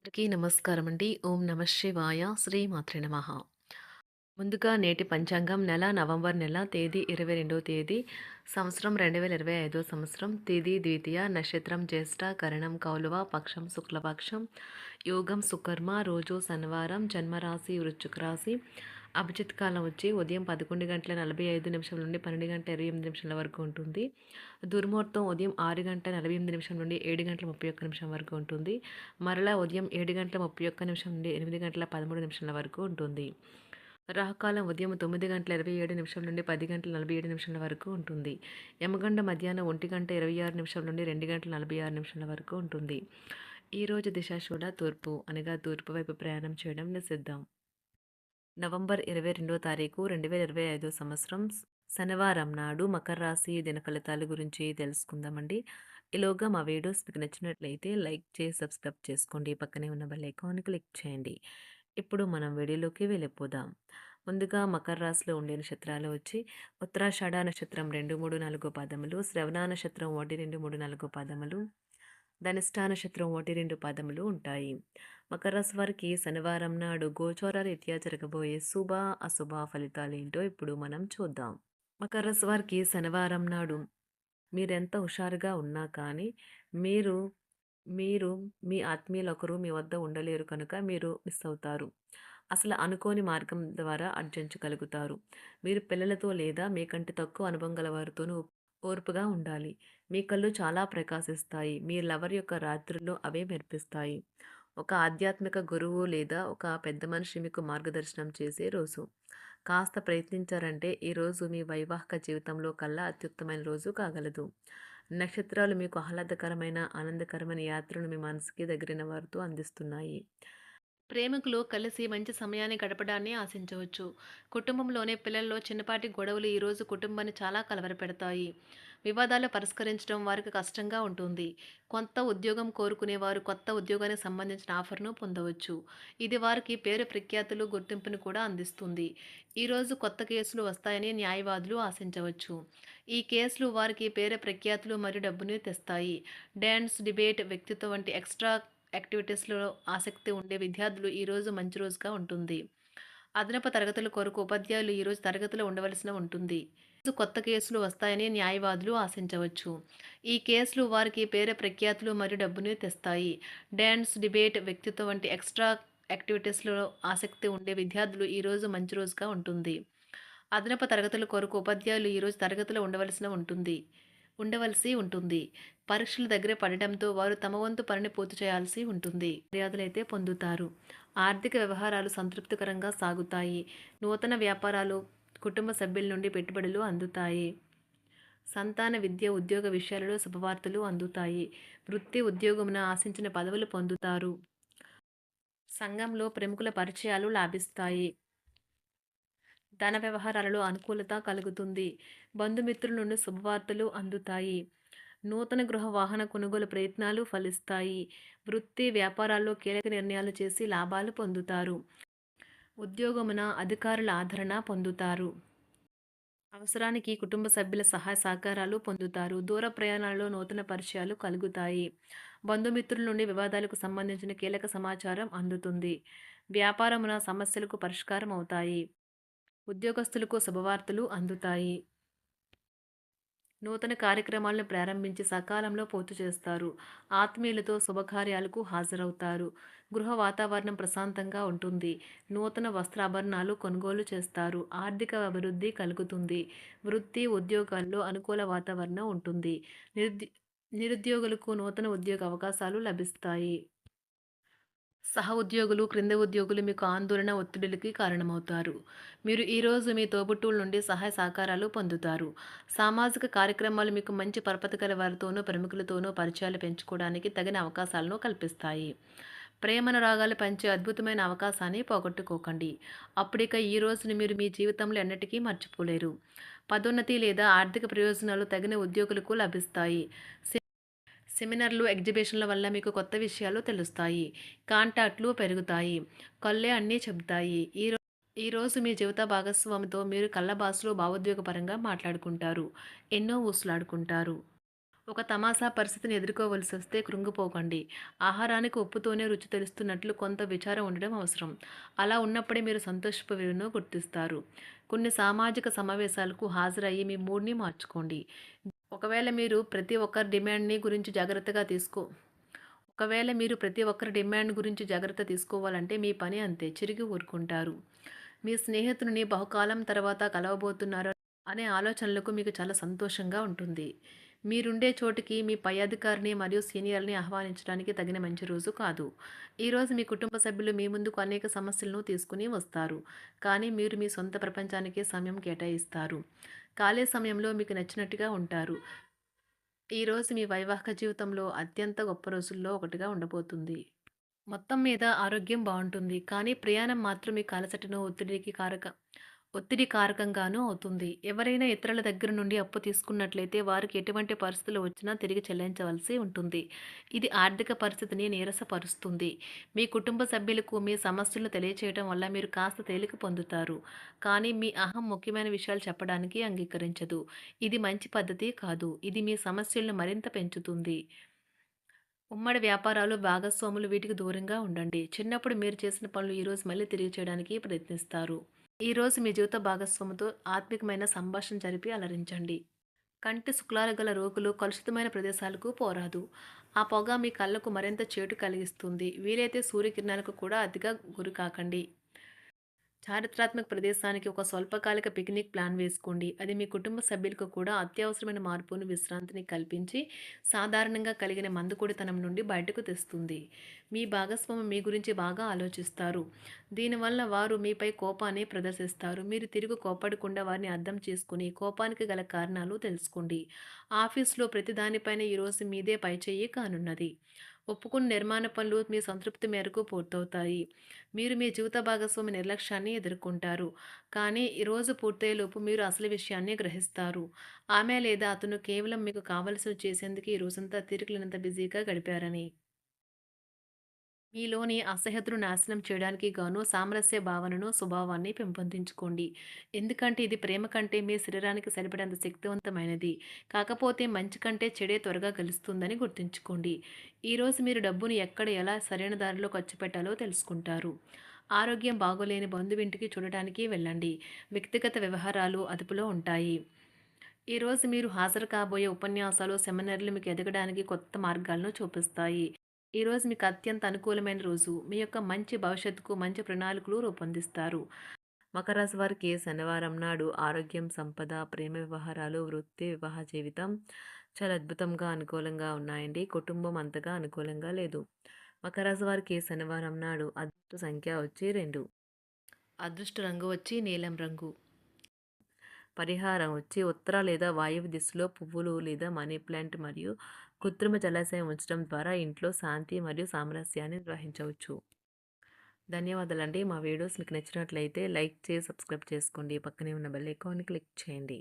అందరికీ నమస్కారం అండి. ఓం నమ శివాయ. శ్రీ మాత్రే నమః. ముందుగా నేటి పంచాంగం నెల నవంబర్ నెల తేదీ 22వ తేదీ సంవత్సరం 2025 సంవత్సరం తేదీ ద్వితీయ నక్షత్రం జ్యేష్ఠ కరణం కౌలువ పక్షం శుక్లపక్షం యోగం సుకర్మ రోజు శనివారం జన్మరాశి వృశ్చిక రాశి అభిజిత్ కాలం వచ్చి ఉదయం 11:45 నుండి 12:28 వరకు ఉంటుంది. దుర్ముహూర్తం ఉదయం 6:48 నుండి 7:31 వరకు ఉంటుంది. మరలా ఉదయం 7:31 నుండి 8:13 వరకు ఉంటుంది. రాహుకాలం ఉదయం 9:27 నుండి 10:47 వరకు ఉంటుంది. యమగండ మధ్యాహ్నం 1:26 నుండి 2:46 వరకు ఉంటుంది. ఈరోజు దిశాశూల తూర్పు అనగా తూర్పు వైపు ప్రయాణం చేయడం నిషిద్ధం. నవంబర్ 22వ తారీఖు 2025 సంవత్సరం శనివారం నాడు మకర రాశి దిన ఫలితాల గురించి తెలుసుకుందామండి. ఈలోగా మా వీడియోస్ మీకు నచ్చినట్లయితే లైక్ చేసి సబ్స్క్రైబ్ చేసుకోండి. పక్కనే ఉన్న బెల్ ఐకాన్ క్లిక్ చేయండి. ఇప్పుడు మనం వీడియోలోకి వెళ్ళిపోదాం. ముందుగా మకర రాశిలో ఉండే నక్షత్రాలు వచ్చి ఉత్తరాషాఢ నక్షత్రం 2, 3, 4 పాదములు, శ్రవణ నక్షత్రం 1, 2, 3, 4 పాదములు, ధనిష్ఠా నక్షత్రం 1, 2 పాదములు ఉంటాయి. మకర రాశి వారికి శనివారం నాడు గోచార రీత్యా జరగబోయే శుభ అశుభ ఫలితాలు ఏంటో ఇప్పుడు మనం చూద్దాం. మకర రాశి వారికి శనివారం నాడు మీరెంత హుషారుగా ఉన్నా కానీ మీరు మీరు మీ ఆత్మీయులు ఒకరు మీ వద్ద ఉండలేరు కనుక మీరు మిస్ అవుతారు. అసలు అనుకోని మార్గం ద్వారా అర్జించగలుగుతారు. మీరు పిల్లలతో లేదా మీకంటే తక్కువ అనుభవం గల వారితోనూ ఓర్పుగా ఉండాలి. మీ కళ్ళు చాలా ప్రకాశిస్తాయి. మీ లవర్ యొక్క రాత్రుల్లో అవే మెరిపిస్తాయి. ఒక ఆధ్యాత్మిక గురువు లేదా ఒక పెద్ద మనిషి మీకు మార్గదర్శనం చేసే రోజు. కాస్త ప్రయత్నించారంటే ఈరోజు మీ వైవాహిక జీవితంలో కల్లా అత్యుత్తమైన రోజు కాగలదు. నక్షత్రాలు మీకు ఆహ్లాదకరమైన ఆనందకరమైన యాత్రను మీ మనసుకి దగ్గరైన వారితో అందిస్తున్నాయి. ప్రేమికులు కలిసి మంచి సమయాన్ని గడపడాన్ని ఆశించవచ్చు. కుటుంబంలోనే పిల్లల్లో చిన్నపాటి గొడవలు ఈరోజు కుటుంబాన్ని చాలా కలవరపెడతాయి. వివాదాలు పరిష్కరించడం వారికి కష్టంగా ఉంటుంది. కొత్త ఉద్యోగం కోరుకునేవారు కొత్త ఉద్యోగానికి సంబంధించిన ఆఫర్ను పొందవచ్చు. ఇది వారికి పేరు ప్రఖ్యాతులు గుర్తింపును కూడా అందిస్తుంది. ఈరోజు కొత్త కేసులు వస్తాయని న్యాయవాదులు ఆశించవచ్చు. ఈ కేసులు వారికి పేరు ప్రఖ్యాతులు మరియు డబ్బుని తెస్తాయి. డాన్స్, డిబేట్, వ్యక్తిత్వం వంటి ఎక్స్ట్రా యాక్టివిటీస్‌లో ఆసక్తి ఉండే విద్యార్థులు ఈరోజు మంచి రోజుగా ఉంటుంది. అదనపు తరగతుల కొరకు ఉపాధ్యాయులు ఈరోజు తరగతిలో ఉండవలసిన ఉంటుంది. ఈరోజు కొత్త కేసులు వస్తాయని న్యాయవాదులు ఆశించవచ్చు. ఈ కేసులు వారికి పేరు ప్రఖ్యాతులు మరియు డబ్బుని తెస్తాయి. డాన్స్, డిబేట్, వ్యక్తిత్వం వంటి ఎక్స్ట్రా యాక్టివిటీస్‌లో ఆసక్తి ఉండే విద్యార్థులు ఈరోజు మంచి రోజుగా ఉంటుంది. అదనపు తరగతుల కొరకు ఉపాధ్యాయులు ఈరోజు తరగతిలో ఉండవలసి ఉంటుంది. పరీక్షలు దగ్గర పడడంతో వారు తమ వంతు పనిని పూర్తి చేయాల్సి ఉంటుంది. మర్యాదలైతే పొందుతారు. ఆర్థిక వ్యవహారాలు సంతృప్తికరంగా సాగుతాయి. నూతన వ్యాపారాలు, కుటుంబ సభ్యుల నుండి పెట్టుబడులు అందుతాయి. సంతాన విద్య, ఉద్యోగ విషయాలలో శుభవార్తలు అందుతాయి. వృత్తి ఉద్యోగమున ఆశించిన పదవులు పొందుతారు. సంఘంలో ప్రముఖుల పరిచయాలు లాభిస్తాయి. ధన వ్యవహారాలలో అనుకూలత కలుగుతుంది. బంధుమిత్రుల నుండి శుభవార్తలు అందుతాయి. నూతన గృహ వాహన కొనుగోలు ప్రయత్నాలు ఫలిస్తాయి. వృత్తి వ్యాపారాల్లో కీలక నిర్ణయాలు చేసి లాభాలు పొందుతారు. ఉద్యోగమున అధికారుల ఆదరణ పొందుతారు. అవసరానికి కుటుంబ సభ్యుల సహాయ సహకారాలు పొందుతారు. దూర ప్రయాణాలలో నూతన పరిచయాలు కలుగుతాయి. బంధుమిత్రుల నుండి వివాదాలకు సంబంధించిన కీలక సమాచారం అందుతుంది. వ్యాపారమున సమస్యలకు పరిష్కారం అవుతాయి. ఉద్యోగస్తులకు శుభవార్తలు అందుతాయి. నూతన కార్యక్రమాలను ప్రారంభించి సకాలంలో పూర్తి చేస్తారు. ఆత్మీయులతో శుభకార్యాలకు హాజరవుతారు. గృహ వాతావరణం ప్రశాంతంగా ఉంటుంది. నూతన వస్త్రాభరణాలు కొనుగోలు చేస్తారు. ఆర్థిక అభివృద్ధి కలుగుతుంది. వృత్తి ఉద్యోగాల్లో అనుకూల వాతావరణం ఉంటుంది. నిరుద్యోగులకు నూతన ఉద్యోగ అవకాశాలు లభిస్తాయి. సహ ఉద్యోగులు, క్రింద ఉద్యోగులు మీకు ఆందోళన, ఒత్తిడులకి కారణమవుతారు. మీరు ఈరోజు మీ తోబుట్టువుల నుండి సహాయ సహకారాలు పొందుతారు. సామాజిక కార్యక్రమాలు మీకు మంచి పరపతి గల వారితోనూ, ప్రముఖులతోనూ పరిచయాలు పెంచుకోవడానికి తగిన అవకాశాలను కల్పిస్తాయి. ప్రేమానురాగాలు పంచే అద్భుతమైన అవకాశాన్ని పోగొట్టుకోకండి. అప్పుడిక ఈ రోజుని మీరు మీ జీవితంలో ఎన్నటికీ మర్చిపోలేరు. పదోన్నతి లేదా ఆర్థిక ప్రయోజనాలు తగిన ఉద్యోగులకు లభిస్తాయి. సెమినార్లు, ఎగ్జిబిషన్ల వల్ల మీకు కొత్త విషయాలు తెలుస్తాయి. కాంటాక్ట్లు పెరుగుతాయి. కళ్ళే అన్నీ చెబుతాయి. ఈరోజు మీ జీవిత భాగస్వామితో మీరు కళ్ళ భాషలో భావోద్వేగపరంగా మాట్లాడుకుంటారు. ఎన్నో ఊసులాడుకుంటారు. ఒక తమాషా పరిస్థితిని ఎదుర్కోవలసొస్తే కృంగిపోకండి. ఆహారానికి ఉప్పుతోనే రుచి తెలుస్తున్నట్లు కొంత విచారం ఉండడం అవసరం. అలా ఉన్నప్పుడే మీరు సంతోషపు విలువను గుర్తిస్తారు. కొన్ని సామాజిక సమావేశాలకు హాజరయ్యి మీ మూడ్‌ని మార్చుకోండి. ఒకవేళ మీరు ప్రతి ఒక్కరి డిమాండ్‌ని గురించి జాగ్రత్తగా తీసుకో ఒకవేళ మీరు ప్రతి ఒక్కరి డిమాండ్ గురించి జాగ్రత్త తీసుకోవాలంటే మీ పని అంతే. చిరిగి ఊరుకుంటారు. మీ స్నేహితుడిని బహుకాలం తర్వాత కలవబోతున్నారు అనే ఆలోచనలకు మీకు చాలా సంతోషంగా ఉంటుంది. మీరుండే చోటికి మీ పై అధికారిని మరియు సీనియర్‌ని ఆహ్వానించడానికి తగిన మంచి రోజు కాదు. ఈరోజు మీ కుటుంబ సభ్యులు మీ ముందుకు అనేక సమస్యలను తీసుకుని వస్తారు. కానీ మీరు మీ సొంత ప్రపంచానికే సమయం కేటాయిస్తారు. ఖాళీ సమయంలో మీకు నచ్చినట్టుగా ఉంటారు. ఈరోజు మీ వైవాహిక జీవితంలో అత్యంత గొప్ప రోజుల్లో ఒకటిగా ఉండబోతుంది. మొత్తం మీద ఆరోగ్యం బావుంటుంది. కానీ ప్రయాణం మాత్రం మీకు అలసటను, ఒత్తిడి కారకంగానూ అవుతుంది. ఎవరైనా ఇతరుల దగ్గర నుండి అప్పు తీసుకున్నట్లయితే వారికి ఎటువంటి పరిస్థితులు వచ్చినా తిరిగి చెల్లించవలసి ఉంటుంది. ఇది ఆర్థిక పరిస్థితిని నీరసపరుస్తుంది. మీ కుటుంబ సభ్యులకు మీ సమస్యలను తెలియచేయడం వల్ల మీరు కాస్త తేలిక పొందుతారు. కానీ మీ అహం ముఖ్యమైన విషయాలు చెప్పడానికి అంగీకరించదు. ఇది మంచి పద్ధతి కాదు. ఇది మీ సమస్యలను మరింత పెంచుతుంది. ఉమ్మడి వ్యాపారాలు, భాగస్వాములు వీటికి దూరంగా ఉండండి. చిన్నప్పుడు మీరు చేసిన పనులు ఈరోజు మళ్ళీ తిరిగి చేయడానికి ప్రయత్నిస్తారు. ఈరోజు మీ జీవిత భాగస్వామితో ఆత్మికమైన సంభాషణ జరిపి అలరించండి. కంటి శుక్లాలు గల రోగులు కలుషితమైన ప్రదేశాలకు పోరాదు. ఆ పొగ మీ కళ్ళకు మరింత చేటు కలిగిస్తుంది. వీలైతే సూర్యకిరణాలకు కూడా అతిగా గురికాకండి. చారిత్రాత్మక ప్రదేశానికి ఒక స్వల్పకాలిక పిక్నిక్ ప్లాన్ వేసుకోండి. అది మీ కుటుంబ సభ్యులకు కూడా అత్యవసరమైన మార్పును, విశ్రాంతిని కల్పించి సాధారణంగా కలిగిన మందుకొడితనం నుండి బయటకు తెస్తుంది. మీ భాగస్వామి మీ గురించి బాగా ఆలోచిస్తారు. దీనివల్ల వారు మీపై కోపాన్ని ప్రదర్శిస్తారు. మీరు తిరిగి కోప్పడకుండా వారిని అర్థం చేసుకుని కోపానికి గల కారణాలు తెలుసుకోండి. ఆఫీస్లో ప్రతి దానిపైన ఈరోజు మీదే పైచేయి కానున్నది. ఒప్పుకున్న నిర్మాణ పనులు మీ సంతృప్తి మేరకు పూర్తవుతాయి. మీరు మీ జీవిత భాగస్వామి నిర్లక్ష్యాన్ని ఎదుర్కొంటారు. కానీ ఈ రోజు పూర్తయ్యేలోపు మీరు అసలు విషయాన్ని గ్రహిస్తారు. ఆమె లేదా అతను కేవలం మీకు కావలసినవి చేసేందుకు ఈ రోజంతా తీరికలేనంత బిజీగా గడిపారని. మీలోని అసహ్యతను నాశనం చేయడానికి గాను సామరస్య భావనను, స్వభావాన్ని పెంపొందించుకోండి. ఎందుకంటే ఇది ప్రేమ కంటే మీ శరీరానికి సరిపడేంత శక్తివంతమైనది. కాకపోతే మంచి కంటే చెడే త్వరగా గెలుస్తుందని గుర్తుంచుకోండి. ఈరోజు మీరు డబ్బును ఎక్కడ ఎలా సరైన దారిలో ఖర్చు పెట్టాలో తెలుసుకుంటారు. ఆరోగ్యం బాగోలేని బంధువింటికి చూడటానికి వెళ్ళండి. వ్యక్తిగత వ్యవహారాలు అదుపులో ఉంటాయి. ఈరోజు మీరు హాజరు కాబోయే ఉపన్యాసాలు, సెమినార్లు మీకు ఎదగడానికి కొత్త మార్గాలను చూపిస్తాయి. ఈరోజు మీకు అత్యంత అనుకూలమైన రోజు. మీ యొక్క మంచి భవిష్యత్తుకు మంచి ప్రణాళికలు రూపొందిస్తారు. మకర రాశి వారికి శనివారం నాడు ఆరోగ్యం, సంపద, ప్రేమ వ్యవహారాలు, వృత్తి, వివాహ జీవితం చాలా అద్భుతంగా అనుకూలంగా ఉన్నాయండి. కుటుంబం అంతగా అనుకూలంగా లేదు. మకర రాశి వారికి శనివారం నాడు అదృష్ట సంఖ్య వచ్చి 2. అదృష్ట రంగు వచ్చి నీలం రంగు. పరిహారం వచ్చి ఉత్తర లేదా వాయువ్య దిశలో పువ్వులు లేదా మనీ ప్లాంట్ మరియు కృత్రిమ జలాశయం ఉంచడం ద్వారా ఇంట్లో శాంతి మరియు సామరస్యాన్ని నిర్వహించవచ్చు. ధన్యవాదాలండి. మా వీడియోస్ మీకు నచ్చినట్లయితే లైక్ చేసి సబ్స్క్రైబ్ చేసుకోండి. పక్కనే ఉన్న బెల్ ఐకాన్ని క్లిక్ చేయండి.